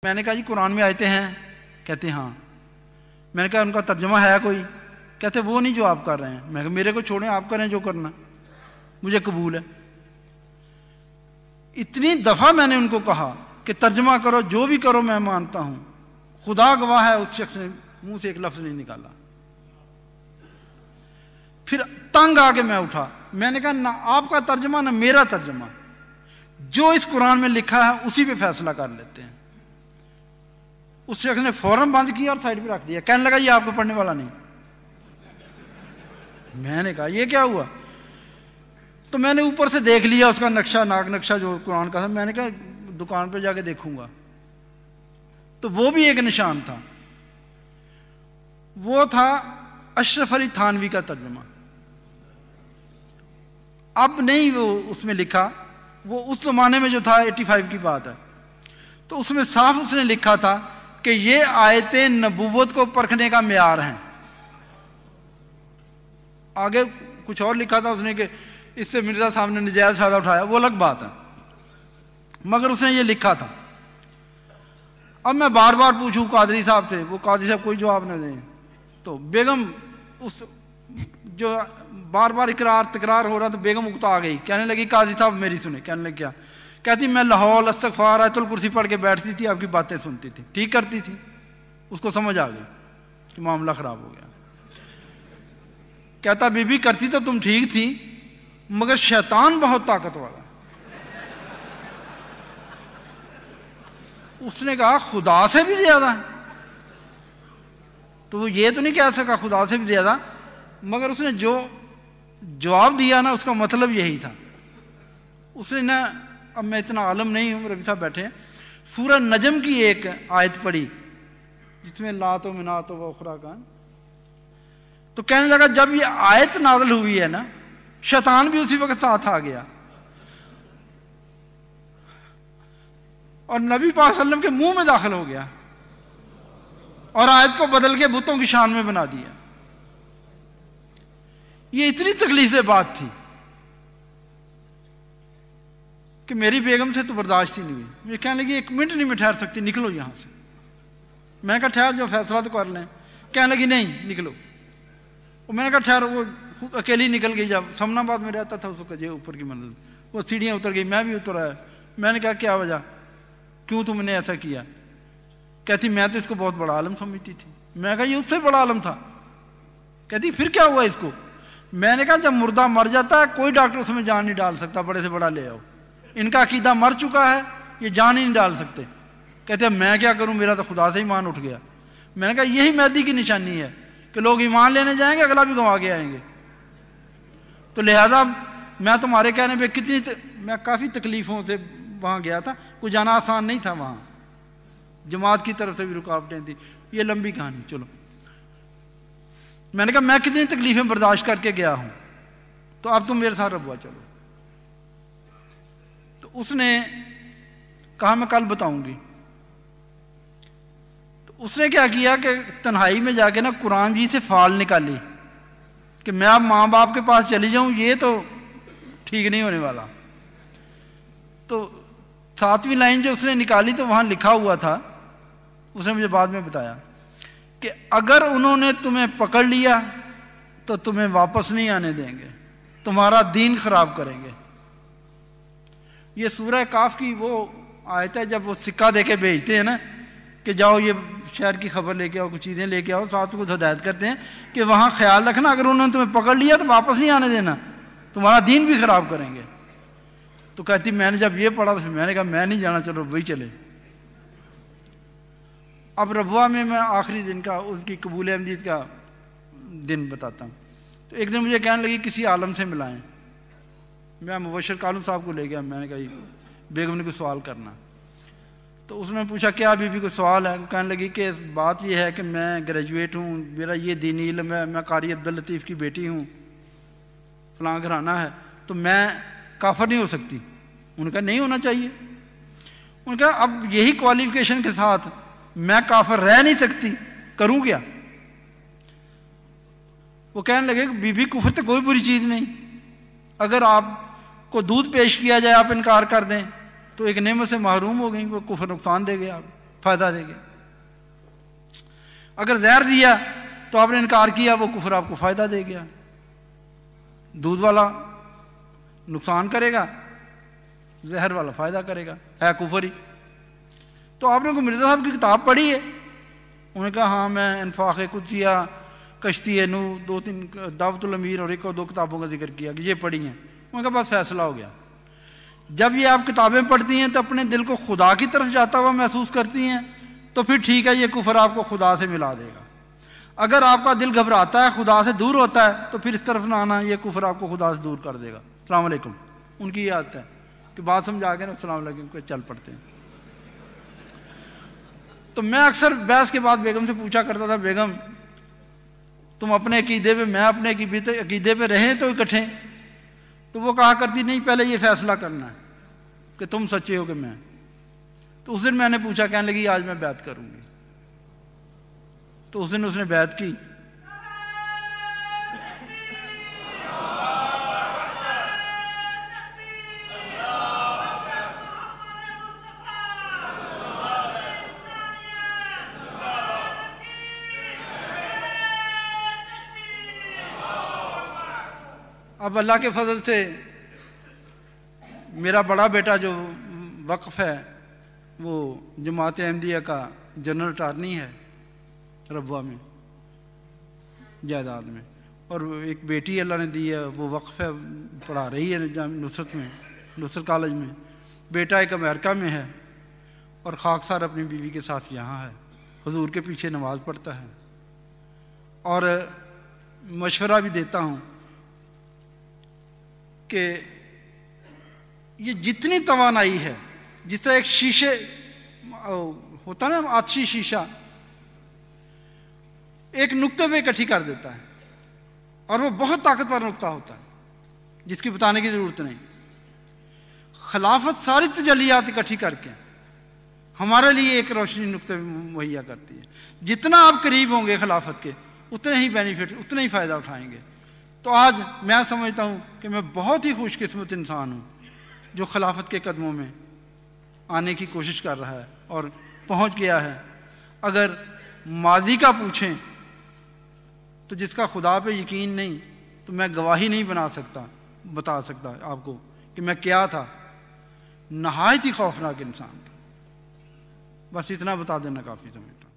میں نے کہا جی قرآن میں آیتیں ہیں؟ کہتے ہاں۔ میں نے کہا ان کا ترجمہ ہے کوئی؟ کہتے وہ نہیں جو آپ کر رہے ہیں۔ میں کہا میرے کو چھوڑیں، آپ کریں جو کرنا، مجھے قبول ہے۔ اتنی دفعہ میں نے ان کو کہا کہ ترجمہ کرو، جو بھی کرو میں مانتا ہوں۔ خدا گواہ ہے اس شخص نے منہ سے ایک لفظ نہیں نکالا۔ پھر تنگ آ کے میں اٹھا، میں نے کہا نہ آپ کا ترجمہ نہ میرا ترجمہ، جو اس قرآن میں لکھا ہے اسی پہ فیصلہ کر لیتے ہیں۔ اس شخص نے فوراً بند کیا اور سائڈ پہ رکھ دیا، کہنے لگا یہ آپ کو پڑھنے والا نہیں۔ میں نے کہا یہ کیا ہوا؟ تو میں نے اوپر سے دیکھ لیا اس کا نقشہ، ناک نقشہ جو قرآن کا تھا۔ میں نے کہا دکان پہ جا کے دیکھوں گا، تو وہ بھی ایک نشان تھا، وہ تھا اشرف علی تھانوی کا ترجمہ۔ اب نہیں وہ اس میں لکھا، وہ اس زمانے میں جو تھا 85 کی بات ہے، تو اس میں صاف اس نے لکھا تھا کہ یہ آیتیں نبوت کو پرکھنے کا معیار ہیں۔ آگے کچھ اور لکھا تھا اس نے کہ اس سے مرزا صاحب نے نجائز فائدہ اٹھایا، وہ الگ بات ہے، مگر اس نے یہ لکھا تھا۔ اب میں بار بار پوچھوں قادری صاحب سے، وہ قادری صاحب کوئی جواب نہ دیں، تو بیگم اس جو بار بار اقرار تکرار ہو رہا، تو بیگم اکتا آ گئی، کہنے لگی قاضی صاحب میری سنیں۔ کہنے لگی کیا؟ کہتی میں لاہور استغفار آیت الکرسی پڑھ کے بیٹھتی تھی، آپ کی باتیں سنتی تھی، ٹھیک کرتی تھی۔ اس کو سمجھ آ گئی کہ معاملہ خراب ہو گیا۔ کہتا بی بی کرتی تو تم ٹھیک تھی، مگر شیطان بہت طاقت والا۔ اس نے کہا خدا سے بھی زیادہ، تو وہ یہ تو نہیں کہہ سکا خدا سے بھی زیادہ، مگر اس نے جو جواب دیا نا اس کا مطلب یہی تھا۔ اس نے نا، اب میں اتنا عالم نہیں ہوں، ربی صاحب بیٹھے ہیں، سورہ نجم کی ایک آیت پڑھی جس میں لات و منات و اخرا کان، تو کہنے لگا جب یہ آیت نازل ہوئی ہے نا، شیطان بھی اسی وقت ساتھ آ گیا اور نبی پاک صلی اللہ علیہ وسلم کے منہ میں داخل ہو گیا اور آیت کو بدل کے بتوں کی شان میں بنا دیا۔ یہ اتنی تکلیف سے بات تھی کہ میری بیگم سے تو برداشت ہی نہیں ہوئی۔ یہ کہنے لگی ایک منٹ نہیں میں ٹھہر سکتی، نکلو یہاں سے۔ میں نے کہا ٹھہر جو فیصلہ تو کر لیں۔ کہنے لگی نہیں نکلو۔ اور میں نے کہا ٹھہر، وہ خود اکیلی نکل گئی۔ جب سمنا آباد میں رہتا تھا اس وقت یہ اوپر کی منزل، وہ سیڑھیاں اتر گئی، میں بھی اتر آیا۔ میں نے کہا کیا وجہ، کیوں تم نے ایسا کیا؟ کہتی میں تو اس کو بہت بڑا عالم سمجھتی تھی۔ میں نے کہا یہ اس سے بڑا عالم تھا۔ کہتی پھر کیا ہوا اس کو؟ میں نے کہا جب مردہ مر جاتا ہے کوئی ڈاکٹر اس میں جان نہیں ڈال سکتا، بڑے سے بڑا لے آؤ، ان کا عقیدہ مر چکا ہے، یہ جان ہی نہیں ڈال سکتے۔ کہتے ہیں میں کیا کروں، میرا تو خدا سے ایمان اٹھ گیا۔ میں نے کہا یہی مہدی کی نشانی ہے کہ لوگ ایمان لینے جائیں گے، اگلا بھی گنوا کے آئیں گے۔ تو لہذا میں تمہارے کہنے پہ میں کافی تکلیفوں سے وہاں گیا تھا، کوئی جانا آسان نہیں تھا، وہاں جماعت کی طرف سے بھی رکاوٹیں تھیں، یہ لمبی کہانی۔ چلو میں نے کہا میں کتنی تکلیفیں برداشت کر کے گیا ہوں، تو اب تم میرے ساتھ ربوا چلو۔ تو اس نے کہا میں کل بتاؤں گی۔ تو اس نے کیا کیا کہ تنہائی میں جا کے نا قرآن جی سے فال نکالی کہ میں اب ماں باپ کے پاس چلی جاؤں، یہ تو ٹھیک نہیں ہونے والا۔ تو 7ویں لائن جو اس نے نکالی تو وہاں لکھا ہوا تھا، اس نے مجھے بعد میں بتایا کہ اگر انہوں نے تمہیں پکڑ لیا تو تمہیں واپس نہیں آنے دیں گے، تمہارا دین خراب کریں گے۔ یہ سورہ کاف کی وہ آیت ہے جب وہ سکہ دے کے بھیجتے ہیں نا کہ جاؤ یہ شہر کی خبر لے کے آؤ، کچھ چیزیں لے کے آؤ، ساتھ کچھ ہدایت کرتے ہیں کہ وہاں خیال رکھنا اگر انہوں نے تمہیں پکڑ لیا تو واپس نہیں آنے دینا، تمہارا دین بھی خراب کریں گے۔ تو کہتی میں نے جب یہ پڑھا تو پھر میں نے کہا میں نہیں جانا، چلو وہی چلے۔ اب ربوہ میں آخری دن کا اس کی قبول احمدیت کا دن بتاتا ہوں۔ تو ایک دن مجھے کہنے لگی کسی عالم سے ملائیں۔ میں مبشر کالم صاحب کو لے گیا، میں نے کہا بیگم نے کوئی سوال کرنا۔ تو اس نے پوچھا کیا بی بی کوئی سوال ہے؟ کہنے لگی کہ بات یہ ہے کہ میں گریجویٹ ہوں، میرا یہ دینی علم ہے، میں قاری عبداللطیف کی بیٹی ہوں، فلاں گھرانہ ہے، تو میں کافر نہیں ہو سکتی؟ انہوں نے کہا نہیں ہونا چاہیے۔ انہوں نے کہا اب یہی کوالیفیکیشن کے ساتھ میں کافر رہ نہیں سکتی، کروں کیا؟ وہ کہنے لگے کہ بی بی کفر تو کوئی بری چیز نہیں، اگر آپ کو دودھ پیش کیا جائے آپ انکار کر دیں تو ایک نعمت سے محروم ہو گئی، وہ کفر نقصان دے گیا آپ۔ فائدہ دے گا. اگر زہر دیا تو آپ نے انکار کیا، وہ کفر آپ کو فائدہ دے گیا. دودھ والا نقصان کرے گا، زہر والا فائدہ کرے گا، ہے کفر ہی. تو آپ نے کوئی مرزا صاحب کی کتاب پڑھی ہے؟ انہوں نے کہا ہاں میں انفاق قدسیہ، کشتی نو، 2-3 دعوت الامیر اور 1 اور 2 کتابوں کا ذکر کیا کہ یہ پڑھی ہیں. ان کا بس فیصلہ ہو گیا. جب یہ آپ کتابیں پڑھتی ہیں تو اپنے دل کو خدا کی طرف جاتا ہوا محسوس کرتی ہیں تو پھر ٹھیک ہے، یہ کفر آپ کو خدا سے ملا دے گا. اگر آپ کا دل گھبراتا ہے، خدا سے دور ہوتا ہے، تو پھر اس طرف نہ آنا، یہ کفر آپ کو خدا سے دور کر دے گا. السلام علیکم. ان کی یہ عادت ہے کہ بات سمجھا کے نا السلام علیکم کو چل پڑتے ہیں. تو میں اکثر بحث کے بعد بیگم سے پوچھا کرتا تھا، بیگم تم اپنے عقیدے پہ، میں اپنے عقیدے پہ رہیں تو اکٹھے. تو وہ کہا کرتی نہیں، پہلے یہ فیصلہ کرنا ہے کہ تم سچے ہو کہ میں. تو اس دن میں نے پوچھا، کہنے لگی آج میں بیعت کروں گی. تو اس دن اس نے بیعت کی. اب اللہ کے فضل سے میرا بڑا بیٹا جو وقف ہے وہ جماعت احمدیہ کا جنرل اٹارنی ہے ربوہ میں، جائیداد میں. اور ایک بیٹی اللہ نے دی ہے، وہ وقف ہے، پڑھا رہی ہے نصرت میں، نصرت کالج میں. بیٹا ایک امریکہ میں ہے اور خاکسار اپنی بیوی کے ساتھ یہاں ہے، حضور کے پیچھے نماز پڑھتا ہے. اور مشورہ بھی دیتا ہوں کہ یہ جتنی توانائی ہے، جس طرح ایک شیشے ہوتا نا آتشی شیشہ، ایک نقطے پہ اکٹھی کر دیتا ہے اور وہ بہت طاقتور نقطہ ہوتا ہے جس کی بتانے کی ضرورت نہیں. خلافت ساری تجلیات اکٹھی کر کے ہمارے لیے ایک روشنی نقطے مہیا کرتی ہے. جتنا آپ قریب ہوں گے خلافت کے، اتنے ہی بینیفٹ، اتنا ہی فائدہ اٹھائیں گے. تو آج میں سمجھتا ہوں کہ میں بہت ہی خوش قسمت انسان ہوں جو خلافت کے قدموں میں آنے کی کوشش کر رہا ہے اور پہنچ گیا ہے. اگر ماضی کا پوچھیں تو جس کا خدا پہ یقین نہیں، تو میں گواہی نہیں بتا سکتا آپ کو کہ میں کیا تھا. نہایت ہی خوفناک انسان تھا. بس اتنا بتا دینا کافی سمجھتا ہوں.